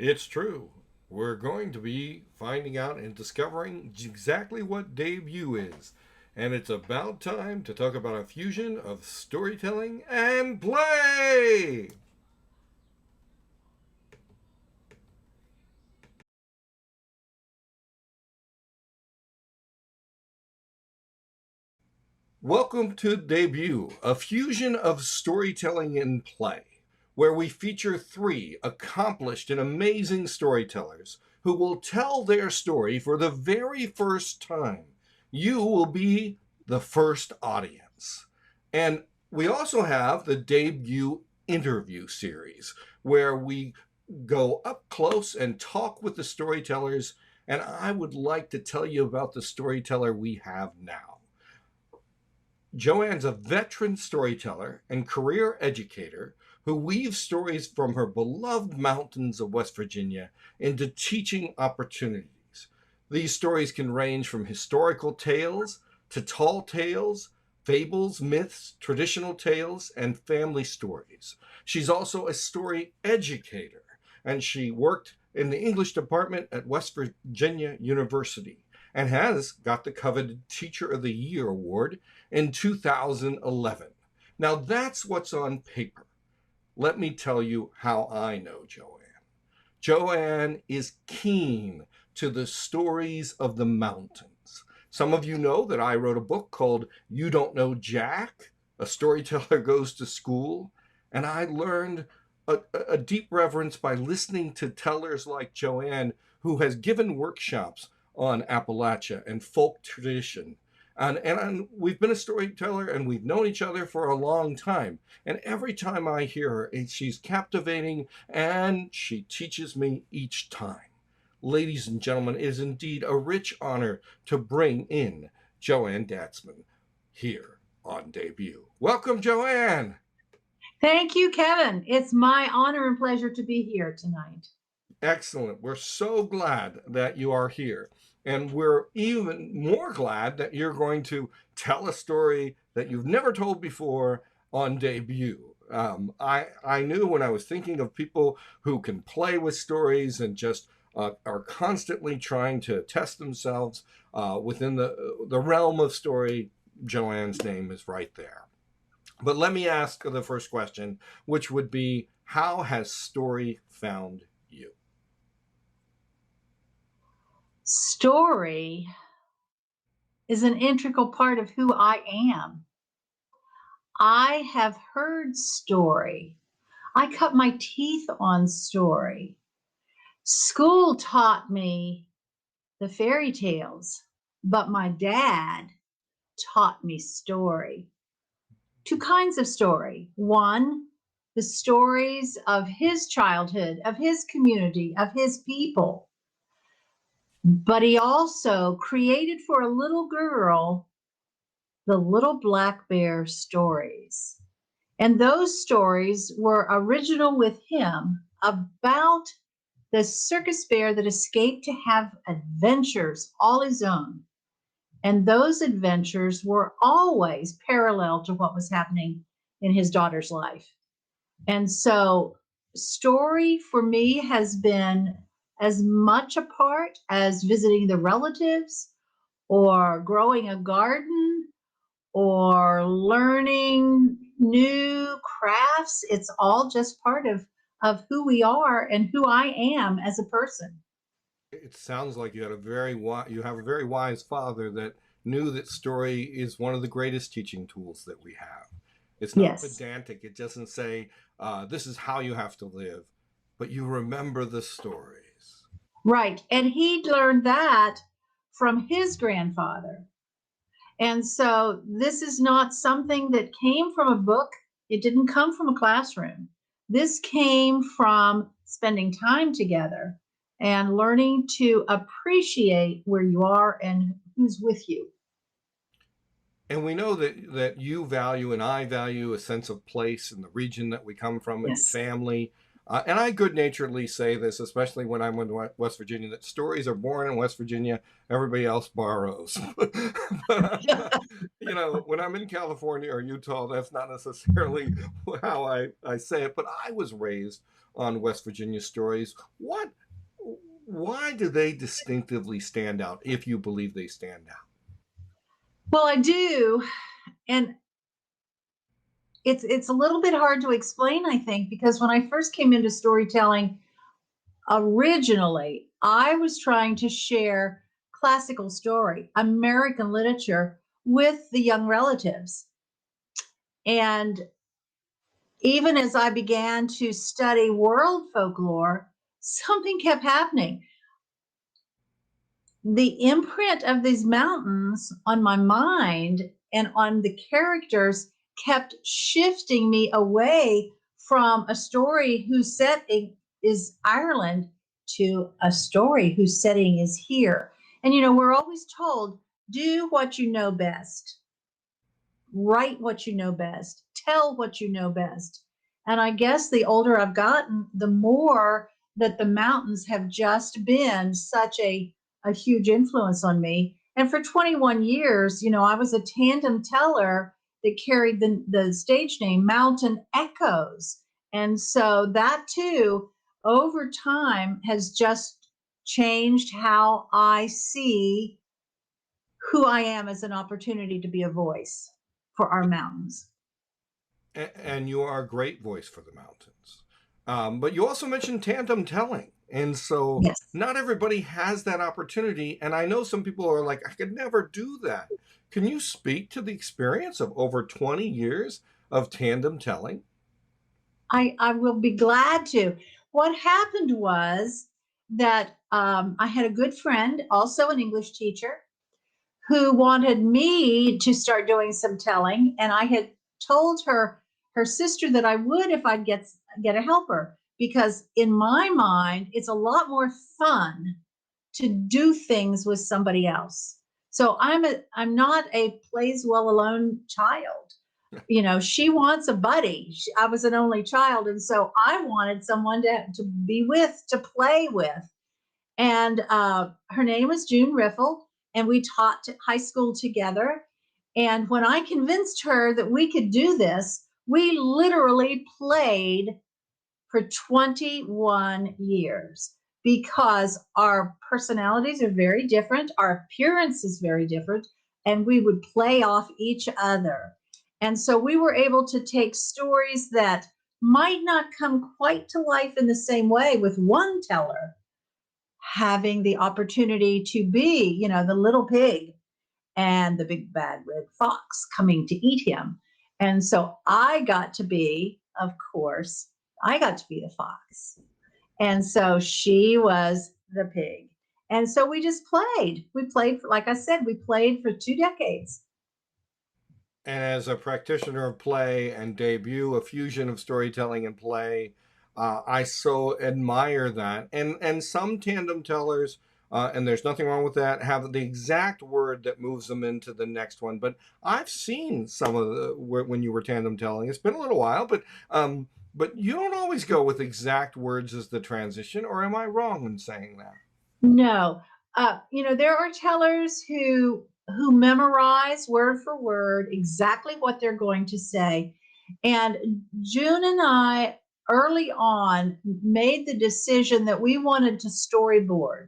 It's true. We're going to be finding out and discovering exactly what debut is. And it's about time to talk about a fusion of storytelling and play! Welcome to Debut, a fusion of storytelling and play, where we feature three accomplished and amazing storytellers who will tell their story for the very first time. You will be the first audience. And we also have the Debut interview series, where we go up close and talk with the storytellers. And I would like to tell you about the storyteller we have now. JoAnn's a veteran storyteller and career educator who weaves stories from her beloved mountains of West Virginia into teaching opportunities. These stories can range from historical tales to tall tales, fables, myths, traditional tales, and family stories. She's also a story educator, and she worked in the English department at West Virginia University and has got the coveted Teacher of the Year award in 2011. Now, that's what's on paper. Let me tell you how I know JoAnn. JoAnn is keen to the stories of the mountains. Some of you know that I wrote a book called You Don't Know Jack, A Storyteller Goes to School, and I learned a deep reverence by listening to tellers like JoAnn, who has given workshops on Appalachia and folk tradition. And we've been a storyteller and we've known each other for a long time. And every time I hear her, she's captivating and she teaches me each time. Ladies and gentlemen, it is indeed a rich honor to bring in JoAnn Dadisman here on Debut. Welcome, JoAnn. Thank you, Kevin. It's my honor and pleasure to be here tonight. Excellent. We're so glad that you are here. And we're even more glad that you're going to tell a story that you've never told before on Debut. I knew when I was thinking of people who can play with stories and just are constantly trying to test themselves within the realm of story, JoAnn's name is right there. But let me ask the first question, which would be, how has story found you? Story is an integral part of who I am. I have heard story. I cut my teeth on story. School taught me the fairy tales, but my dad taught me story. Two kinds of story. One, the stories of his childhood, of his community, of his people. But he also created for a little girl the Little Black Bear stories. And those stories were original with him about the circus bear that escaped to have adventures all his own. And those adventures were always parallel to what was happening in his daughter's life. And so, story for me has been as much a part as visiting the relatives or growing a garden or learning new crafts. It's all just part of who we are and who I am as a person. It sounds like you have a very wise father that knew that story is one of the greatest teaching tools that we have. It's not Yes, pedantic. It doesn't say this is how you have to live, but you remember the stories. right. And he learned that from his grandfather. And so this is not something that came from a book. It didn't come from a classroom. This came from spending time together and learning to appreciate where you are and who's with you. And we know that you value and I value a sense of place in the region that we come from and Yes. family. And I good naturedly say this, especially when I'm in West Virginia, that stories are born in West Virginia, everybody else borrows. But, when I'm in California or Utah, that's not necessarily how I say it. But I was raised on West Virginia stories. Why do they distinctively stand out, if you believe they stand out? Well, I do. And it's a little bit hard to explain, I think, because when I first came into storytelling, originally, I was trying to share classical story, American literature with the young relatives. And even as I began to study world folklore, something kept happening. The imprint of these mountains on my mind and on the characters kept shifting me away from a story whose setting is Ireland to a story whose setting is here. And we're always told, do what you know best, write what you know best, tell what you know best. And I guess the older I've gotten, the more that the mountains have just been such a huge influence on me. And for 21 years, I was a tandem teller that carried the stage name Mountain Echoes. And so that too, over time, has just changed how I see who I am as an opportunity to be a voice for our mountains. And you are a great voice for the mountains. But you also mentioned tandem telling. And so Yes. not everybody has that opportunity. And I know some people are like, I could never do that. Can you speak to the experience of over 20 years of tandem telling? I will be glad to. What happened was that I had a good friend, also an English teacher, who wanted me to start doing some telling, and I had told her sister that I would if I'd get a helper, because in my mind it's a lot more fun to do things with somebody else. So I'm not a plays well alone child. She wants a buddy. I was an only child, and so I wanted someone to be with, to play with. And her name was June Riffle, and we taught high school together. And when I convinced her that we could do this, we literally played for 21 years because our personalities are very different, our appearance is very different, and we would play off each other. And so we were able to take stories that might not come quite to life in the same way with one teller having the opportunity to be, the little pig and the big bad red fox coming to eat him. And so I got to be, of course, I got to be the fox. And so she was the pig. And so we just played. We played, like I said, we played for 2 decades. And as a practitioner of play and debut, a fusion of storytelling and play, I so admire that. And some tandem tellers, and there's nothing wrong with that, have the exact word that moves them into the next one. But I've seen some of the when you were tandem telling. It's been a little while, but you don't always go with exact words as the transition. Or am I wrong in saying that? No, there are tellers who memorize word for word exactly what they're going to say. And June and I early on made the decision that we wanted to storyboard.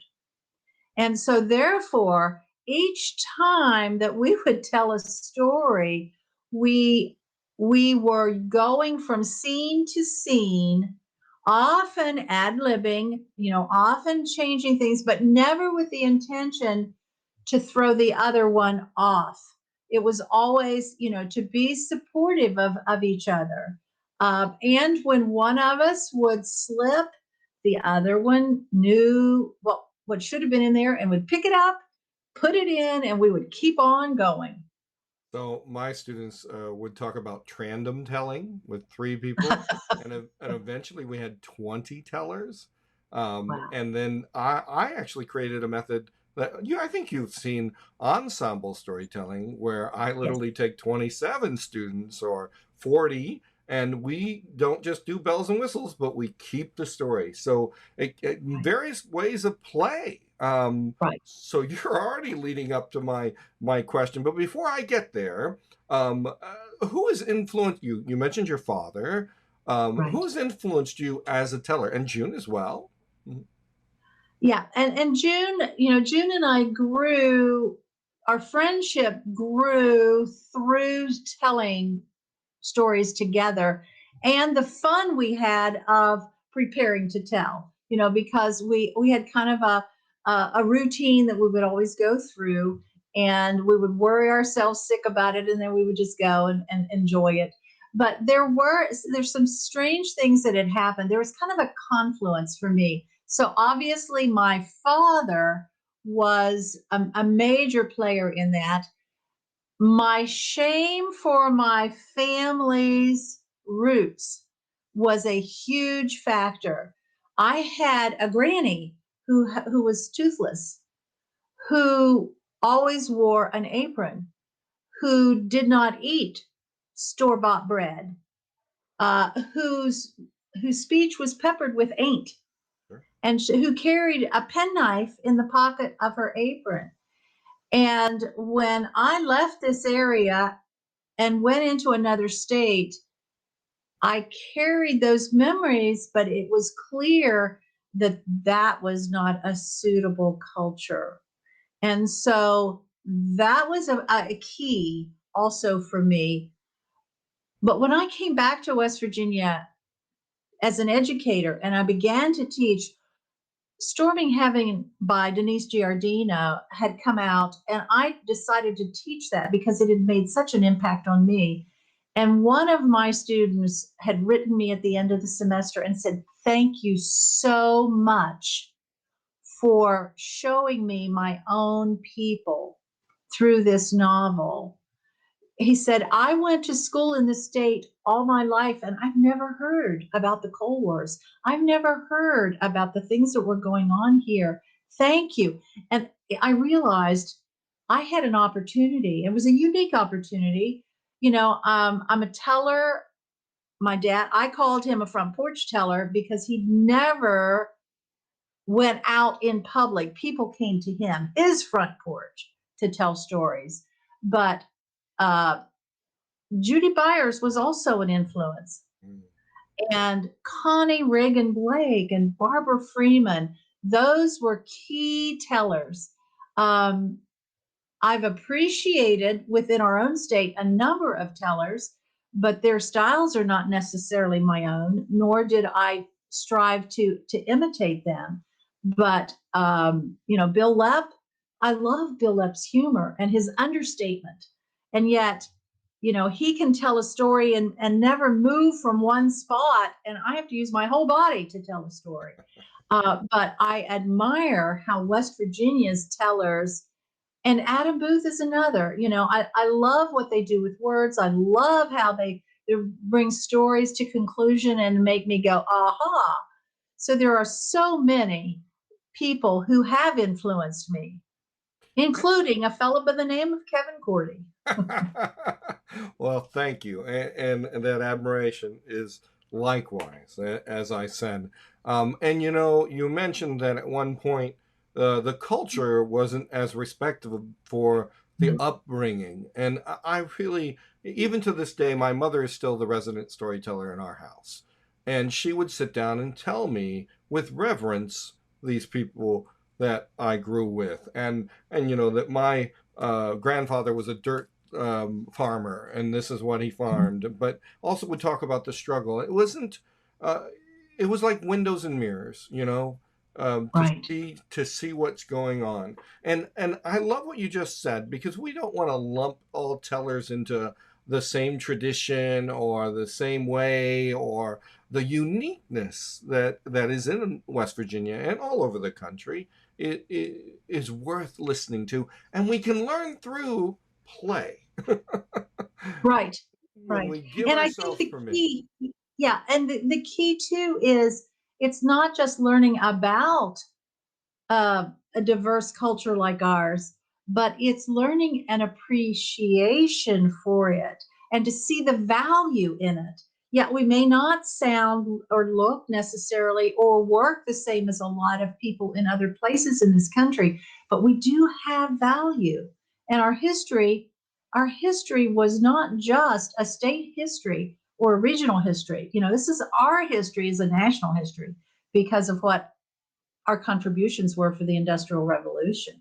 And so therefore, each time that we would tell a story, we we were going from scene to scene, often ad-libbing, often changing things, but never with the intention to throw the other one off. It was always, to be supportive of each other. And when one of us would slip, the other one knew what should have been in there and would pick it up, put it in, and we would keep on going. So my students would talk about tandem telling with three people, and eventually we had 20 tellers. Wow. And then I actually created a method that I think you've seen, ensemble storytelling, where I Yes. literally take 27 students or 40, and we don't just do bells and whistles, but we keep the story. So Right. various ways of play. Right. So you're already leading up to my question, but before I get there, who has influenced you? You mentioned your father. Who Right. has influenced you as a teller, and June as well? Mhm. Yeah. And June, June and I grew, our friendship grew through telling stories together and the fun we had of preparing to tell, because we had kind of a routine that we would always go through, and we would worry ourselves sick about it, and then we would just go and enjoy it. But there's some strange things that had happened. There was kind of a confluence for me. So obviously my father was a major player in that. My shame for my family's roots was a huge factor. I had a granny who was toothless, who always wore an apron, who did not eat store-bought bread, whose speech was peppered with ain't, Sure. and who carried a penknife in the pocket of her apron. And when I left this area and went into another state, I carried those memories, but it was clear that that was not a suitable culture. And so that was a key also for me. But when I came back to West Virginia as an educator and I began to teach, Storming Heaven by Denise Giardino had come out, and I decided to teach that because it had made such an impact on me. And one of my students had written me at the end of the semester and said, "Thank you so much for showing me my own people through this novel." He said, "I went to school in the state all my life and I've never heard about the Coal Wars. I've never heard about the things that were going on here. Thank you." And I realized I had an opportunity. It was a unique opportunity. I'm a teller. My dad, I called him a front porch teller because he never went out in public. People came to him, his front porch, to tell stories. But uh, Judy Byers was also an influence, Mm. and Connie Reagan Blake and Barbara Freeman. Those were key tellers. Um, I've appreciated within our own state a number of tellers, but their styles are not necessarily my own, nor did I strive to imitate them. But Bill Lepp, I love Bill Lepp's humor and his understatement, and yet, he can tell a story and never move from one spot, and I have to use my whole body to tell a story. But I admire how West Virginia's tellers, and Adam Booth is another. I love what they do with words. I love how they bring stories to conclusion and make me go, aha. So there are so many people who have influenced me, including a fellow by the name of Kevin Cordy. Well, thank you, and that admiration is likewise, as I said. And you mentioned that at one point the culture wasn't as respectful for the upbringing, and I really, even to this day, my mother is still the resident storyteller in our house, and she would sit down and tell me with reverence these people that I grew with, and that my grandfather was a dirt farmer, and this is what he farmed. But also would talk about the struggle. It wasn't. Uh, it was like windows and mirrors, to Right. see what's going on. And I love what you just said, because we don't want to lump all tellers into the same tradition or the same way, or the uniqueness that is in West Virginia and all over the country. It is worth listening to, and we can learn through play Right. when Right. we give And I think ourselves the permission. key, yeah, and the key too is it's not just learning about a diverse culture like ours, but it's learning an appreciation for it and to see the value in it. Yeah, we may not sound or look necessarily or work the same as a lot of people in other places in this country, but we do have value. And our history was not just a state history or a regional history. This is our history as a national history because of what our contributions were for the Industrial Revolution,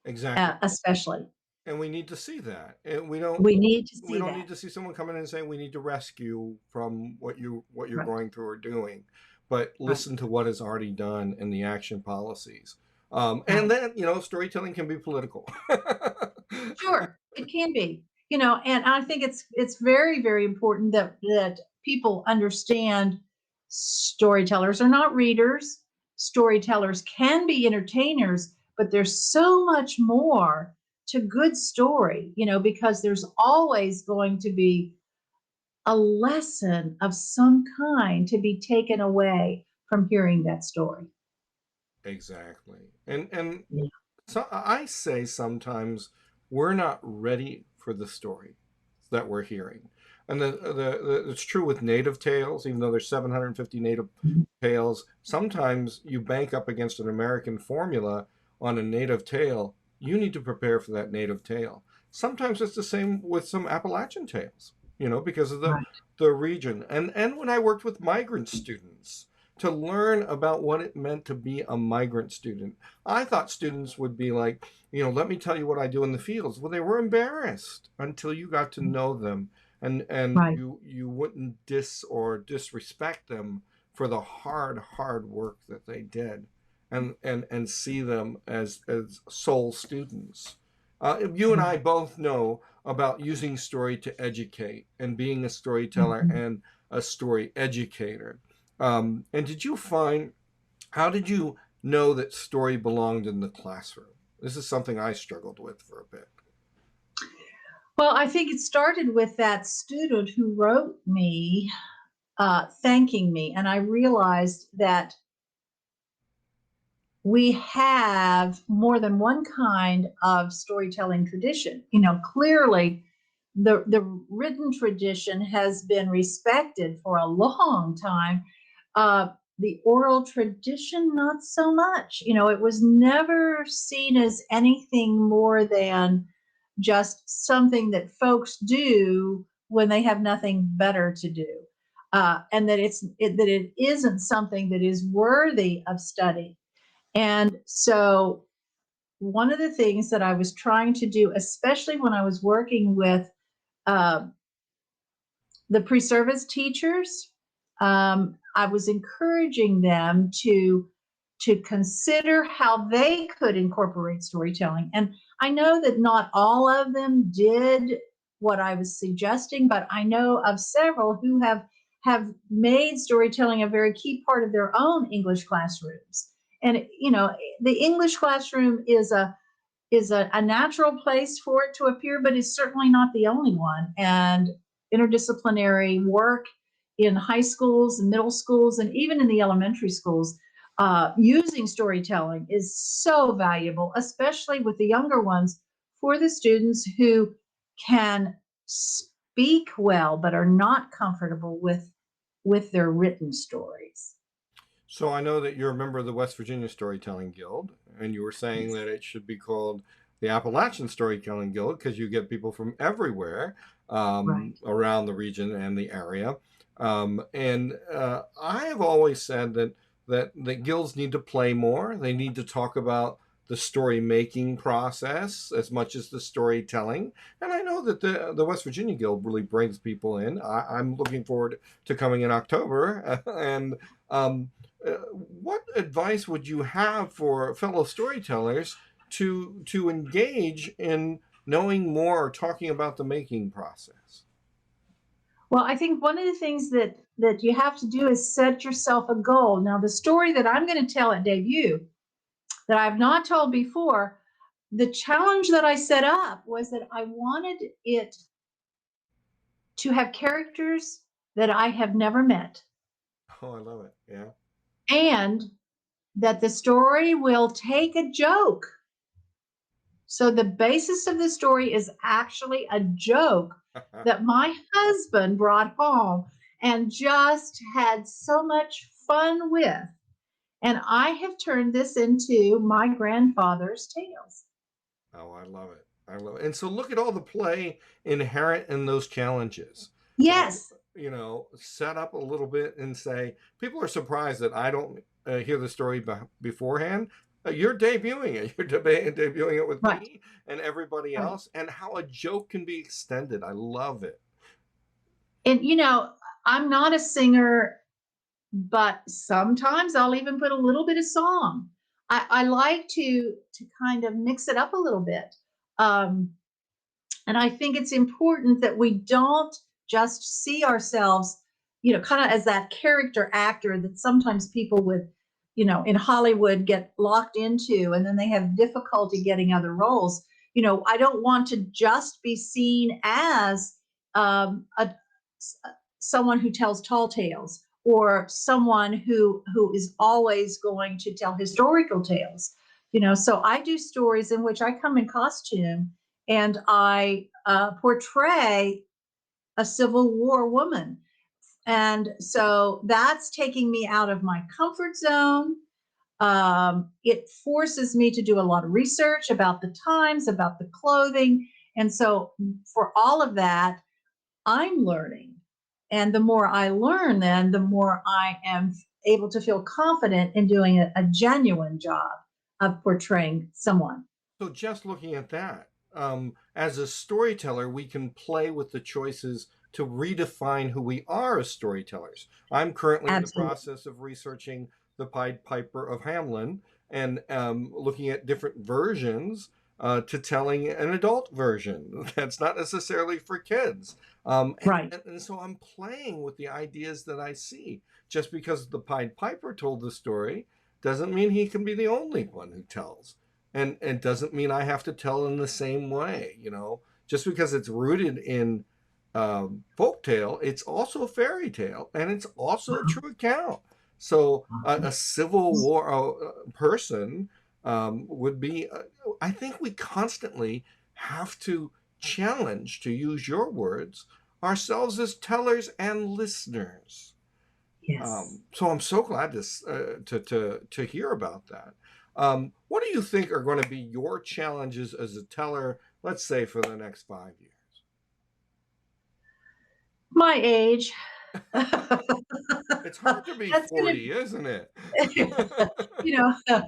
Exactly. especially. And we need to see that. And we don't We need to we see don't that. need to see someone come in and say we need to rescue from what you're Right, going through or doing, but right, listen to what is already done in the action policies. And right. then storytelling can be political. Sure, it can be. And I think it's very, very important that people understand storytellers are not readers. Storytellers can be entertainers, but there's so much more to good story, because there's always going to be a lesson of some kind to be taken away from hearing that story. Exactly. And Yeah. so I say sometimes we're not ready for the story that we're hearing. And it's true with native tales, even though there's 750 native Mhm. tales. Sometimes you bank up against an American formula on a native tale. You need to prepare for that native tale. Sometimes it's the same with some Appalachian tales, because of the Right. the region. And when I worked with migrant students to learn about what it meant to be a migrant student, I thought students would be like, let me tell you what I do in the fields. Well, they were embarrassed until you got to know them, and Right. you wouldn't disrespect them for the hard work that they did, and see them as soul students. You and I Right. both know about using story to educate and being a storyteller Mhm. and a story educator. And how did you know that story belonged in the classroom? This is something I struggled with for a bit. Well, I think it started with that student who wrote me thanking me. And I realized that we have more than one kind of storytelling tradition. Clearly, the written tradition has been respected for a long time. The oral tradition, not so much. It was never seen as anything more than just something that folks do when they have nothing better to do, and that it isn't something that is worthy of study. And so, one of the things that I was trying to do, especially when I was working with uh, the pre-service teachers, I was encouraging them to consider how they could incorporate storytelling. And I know that not all of them did what I was suggesting, but I know of several who have made storytelling a very key part of their own English classrooms. And the English classroom is a natural place for it to appear, but it's certainly not the only one. And interdisciplinary work in high schools and middle schools and even in the elementary schools, using storytelling is so valuable, especially with the younger ones, for the students who can speak well but are not comfortable with their written stories. So I know that you're a member of the West Virginia Storytelling Guild, and you were saying Yes. that it should be called the Appalachian Storytelling Guild because you get people from everywhere Right. around the region and the area. And I have always said that guilds need to play more. They need to talk about the story making process as much as the storytelling. And I know that the West Virginia Guild really brings people in. I'm looking forward to coming in October, and um, what advice would you have for fellow storytellers to engage in knowing more or talking about the making process? Well, I think one of the things that you have to do is set yourself a goal. Now, the story that I'm going to tell at debut that I've not told before, the challenge that I set up was that I wanted it to have characters that I have never met, Oh, I love it. Yeah. and that the story will take a joke. So the basis of the story is actually a joke that my husband brought home. and just had so much fun with. And I have turned this into my grandfather's tales. Oh, I love it. I love it. And so look at all the play inherent in those challenges. Yes, Set up a little bit and say, people are surprised that I don't hear the story beforehand. You're debuting it. You're debuting it with right, me and everybody right. else, and how a joke can be extended. I love it. And I'm not a singer, but sometimes I'll even put a little bit of song. I like to kind of mix it up a little bit. Um, and I think it's important that we don't just see ourselves, kind of as that character actor that sometimes people with, in Hollywood get locked into, and then they have difficulty getting other roles. I don't want to just be seen as a someone who tells tall tales, or someone who is always going to tell historical tales. So I do stories in which I come in costume, and I portray a Civil War woman. And so that's taking me out of my comfort zone. It forces me to do a lot of research about the times, about the clothing. And so for all of that, I'm learning. And the more I learn, then the more I am able to feel confident in doing a genuine job of portraying someone. So just looking at that, as a storyteller, we can play with the choices to redefine who we are as storytellers. I'm currently in the Absolutely. process of researching the Pied Piper of Hamlin, and looking at different versions to telling an adult version that's not necessarily for kids. Right. And so I'm playing with the ideas that I see. Just because the Pied Piper told the story doesn't mean he can be the only one who tells, and it doesn't mean I have to tell in the same way. Just because it's rooted in folk tale, it's also a fairy tale, and it's also a true account. So a Civil War person would be. I think we constantly have to challenge, to use your words, ourselves as tellers and listeners. Yes. So I'm so glad to hear about that. What do you think are going to be your challenges as a teller, let's say, for the next 5 years? My age. It's hard to be That's going 40, isn't it? to,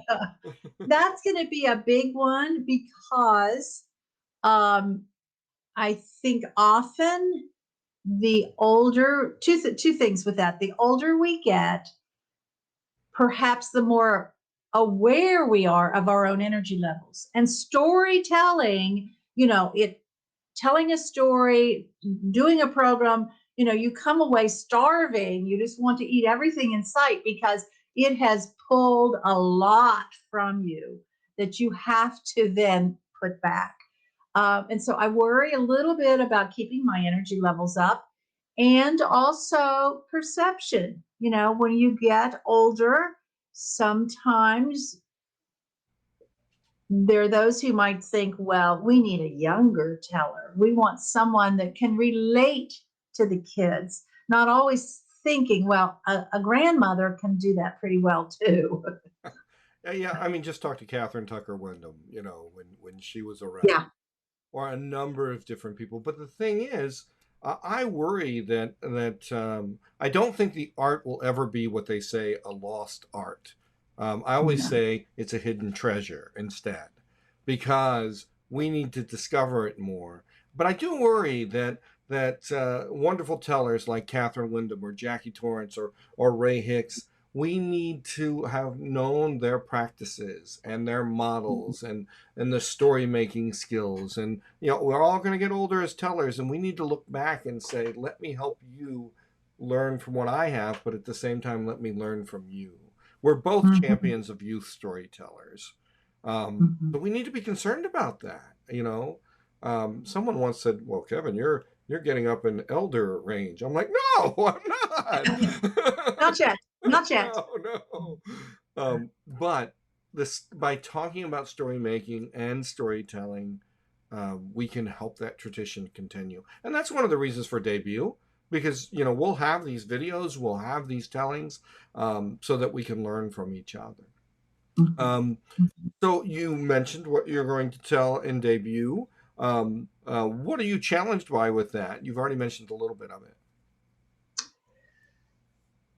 that's going to be a big one because um, I think often the older, two things with that. The older we get, perhaps the more aware we are of our own energy levels. And storytelling, it telling a story, doing a program, you come away starving. You just want to eat everything in sight because it has pulled a lot from you that you have to then put back. And so I worry a little bit about keeping my energy levels up, and also perception. When you get older, sometimes there are those who might think, well, we need a younger teller. We want someone that can relate to the kids, not always thinking, well, a grandmother can do that pretty well too. Yeah, I mean, just talk to Catherine Tucker Wyndham, when she was around, Yeah. or a number of different people. But the thing is, I worry that I don't think the art will ever be what they say, a lost art. I always No. say it's a hidden treasure instead, because we need to discover it more. But I do worry that wonderful tellers like Catherine Wyndham or Jackie Torrance or Ray Hicks, we need to have known their practices and their models and the story making skills. And we're all going to get older as tellers, and we need to look back and say, let me help you learn from what I have, but at the same time, let me learn from you. We're both Mhm. champions of youth storytellers. Mhm. But we need to be concerned about that. Someone once said, well, Kevin, you're getting up in elder range. I'm like, no, I'm Not not. yet. Not yet. No, no. But this, by talking about story making and storytelling, we can help that tradition continue. And that's one of the reasons for debut. because we'll have these videos, we'll have these tellings, so that we can learn from each other. Mhm. Um, so you mentioned what you're going to tell in debut. What are you challenged by with that? You've already mentioned a little bit of it.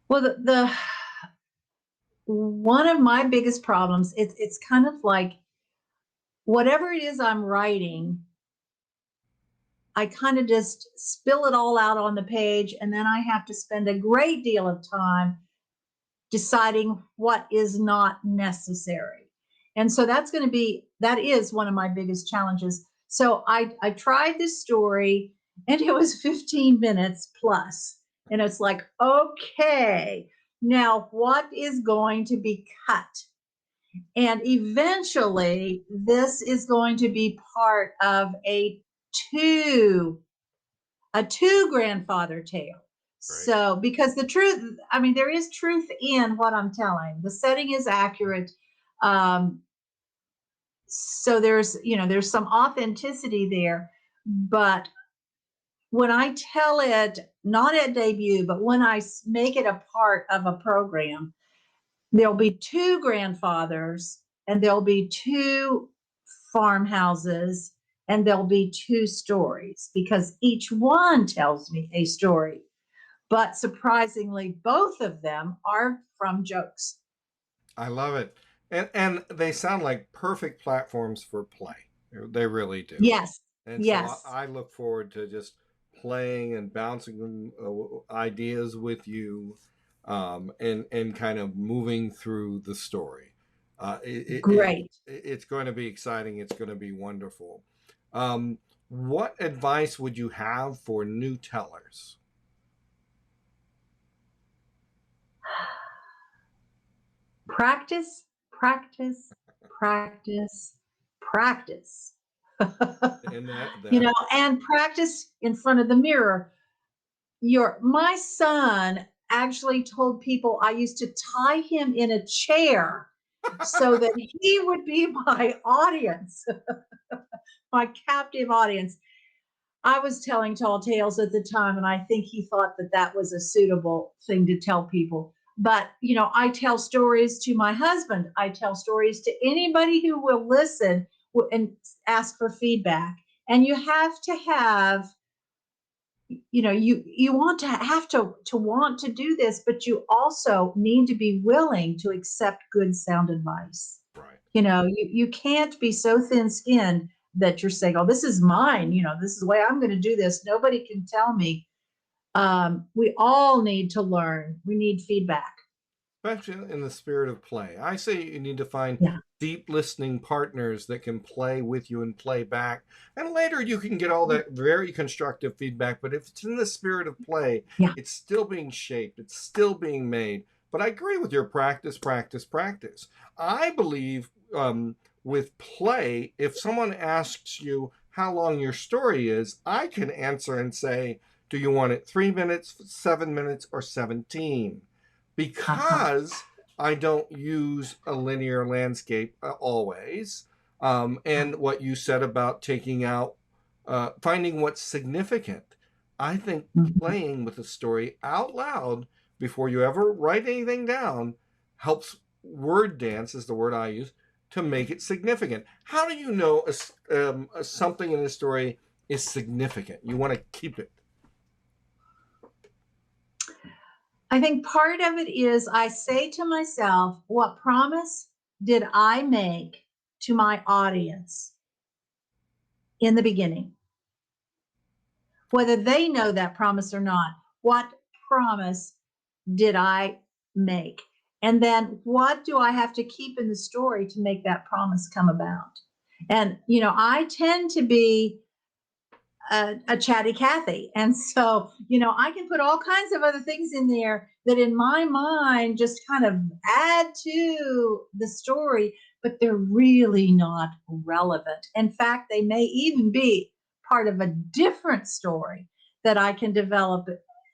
Well, the one of my biggest problems, it's kind of like whatever it is I'm writing, I kind of just spill it all out on the page, and then I have to spend a great deal of time deciding what is not necessary. And so that is one of my biggest challenges. So I tried this story, and it was 15 minutes plus. And it's like, okay, now what is going to be cut? And eventually, this is going to be part of two two grandfather tale. Right. So, because the truth, I mean, there is truth in what I'm telling. The setting is accurate. Um, so there's some authenticity there. But when I tell it, not at debut, but when I make it a part of a program, there'll be two grandfathers and there'll be two farmhouses and there'll be two stories because each one tells me a story. But surprisingly, both of them are from jokes. I love it. And they sound like perfect platforms for play. They really do. Yes, And so yes, I look forward to just playing and bouncing ideas with you, and kind of moving through the story. great. It's going to be exciting. It's going to be wonderful. Um, what advice would you have for new tellers? Practice, practice, practice, practice. And that And practice in front of the mirror. My son actually told people I used to tie him in a chair so that he would be my audience, my captive audience. I was telling tall tales at the time, and I think he thought that that was a suitable thing to tell people. But, I tell stories to my husband. I tell stories to anybody who will listen and ask for feedback. And you have to have, you want to have to want to do this, but you also need to be willing to accept good sound advice. right. You can't be so thin skinned that you're saying, oh, this is mine. This is the way I'm going to do this. Nobody can tell me. We all need to learn. We need feedback. Especially in the spirit of play. I say you need to find Yeah. deep listening partners that can play with you and play back. And later you can get all that very constructive feedback. But if it's in the spirit of play, Yeah. it's still being shaped, it's still being made. But I agree with your practice, practice, practice. I believe, with play, if someone asks you how long your story is, I can answer and say, do you want it 3 minutes, 7 minutes, or 17? Uh-huh. Because I don't use a linear landscape always. And what you said about taking out, finding what's significant. I think Mhm. playing with a story out loud before you ever write anything down helps word dance, is the word I use, to make it significant. How do you know something in a story is significant? You want to keep it. I think part of it is I say to myself, what promise did I make to my audience in the beginning? Whether they know that promise or not, what promise did I make? And then what do I have to keep in the story to make that promise come about? And, I tend to be a chatty Cathy. And so, I can put all kinds of other things in there that in my mind just kind of add to the story, but they're really not relevant. In fact, they may even be part of a different story that I can develop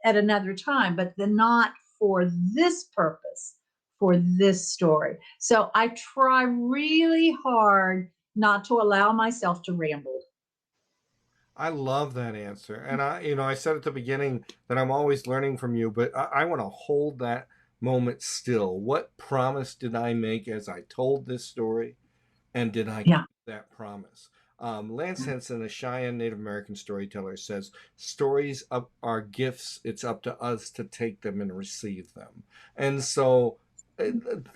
at another time, but they're not for this purpose, for this story. So I try really hard not to allow myself to ramble. I love that answer. And I said at the beginning that I'm always learning from you, but I want to hold that moment still. What promise did I make as I told this story? And did I Yeah. keep that promise? Lance Henson, a Cheyenne Native American storyteller, says stories are gifts. It's up to us to take them and receive them. And so,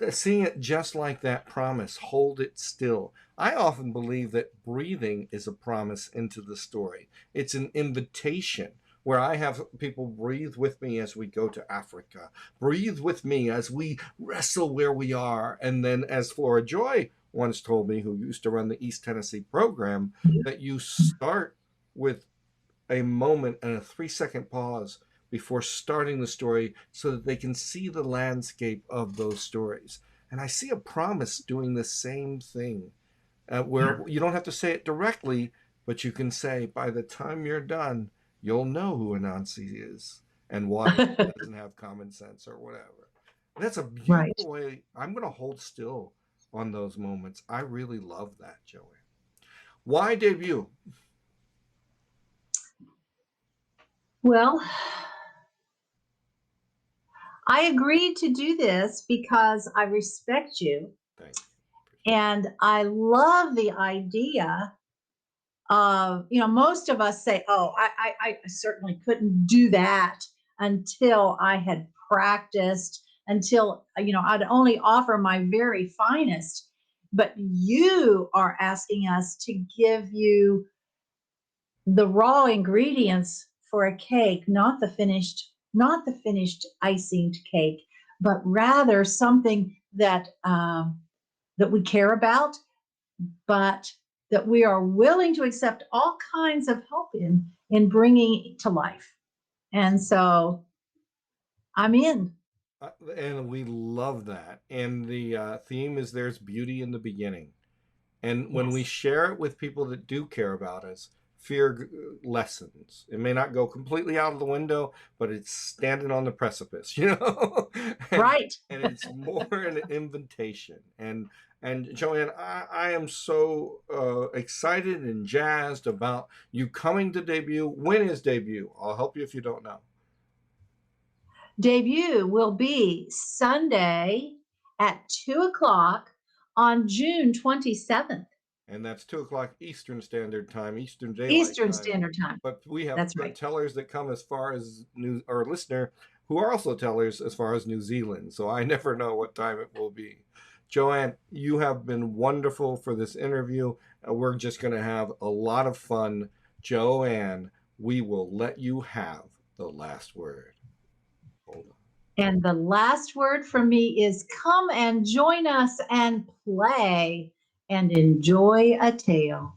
seeing it just like that promise, hold it still. I often believe that breathing is a promise into the story. It's an invitation where I have people breathe with me as we go to Africa, breathe with me as we wrestle where we are. And then, as Flora Joy once told me, who used to run the East Tennessee program, that you start with a moment and a 3-second pause before starting the story so that they can see the landscape of those stories. And I see a promise doing the same thing, where Yeah. you don't have to say it directly, but you can say, by the time you're done, you'll know who Anansi is and why he doesn't have common sense or whatever. That's a Right. beautiful way. I'm going to hold still on those moments. I really love that, JoAnn. Why debut? Well, I agreed to do this because I respect you Thank you. and I love the idea of, most of us say, oh, I certainly couldn't do that until I had practiced, until, I'd only offer my very finest. But you are asking us to give you the raw ingredients for a cake, not the finished icinged cake, but rather something that we care about, but that we are willing to accept all kinds of help in bringing to life. And so I'm in. And we love that. And the theme is there's beauty in the beginning. And when we Yes. share it with people that do care about us, fear lessens. It may not go completely out of the window, but it's standing on the precipice, and Right. it's more an invitation. And JoAnn, I am so excited and jazzed about you coming to debut. When is debut? I'll help you if you don't know. Debut will be Sunday at 2 o'clock on June 27th, And that's 2 o'clock Eastern Standard Time, Eastern Daylight Eastern Time. Standard Time. But we have That's right. tellers that come as far as or listener who are also tellers as far as New Zealand. So I never know what time it will be. JoAnn, you have been wonderful for this interview. We're just going to have a lot of fun. JoAnn, we will let you have the last word. Hold on. And the last word from me is come and join us and play and enjoy a tale.